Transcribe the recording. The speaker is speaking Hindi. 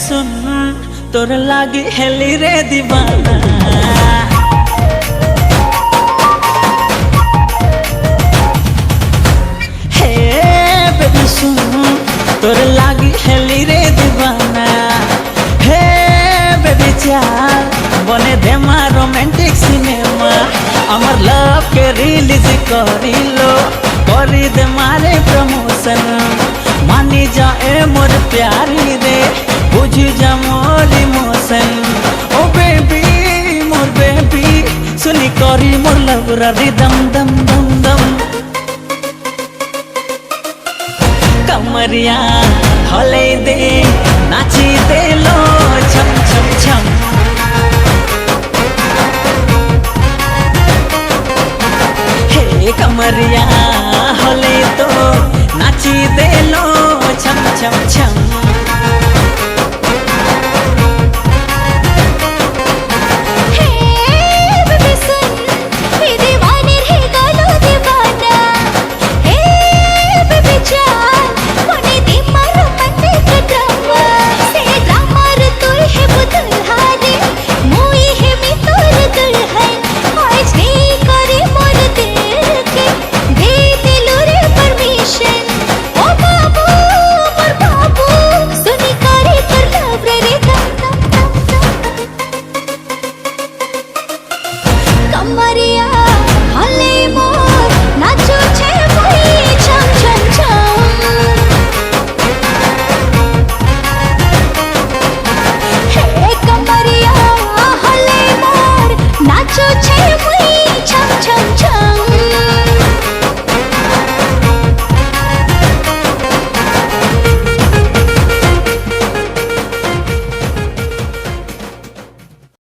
सुन तोर लागी हेली रे दीवाना। हे बेबी सुन तोर लागी हेली रे दीवाना। हे बेबी चाल बने देमा रोमांटिक सिनेमा अमर लव के रिलीज करिलो करी दे मारे प्रमोशन। मानी जाए मोर प्यारी रे बुझी जा मोर इमोशन। ओ बेबी मोर बेबी सुनी करी मोर लव रे दम दम दम दम। कमरिया हले दे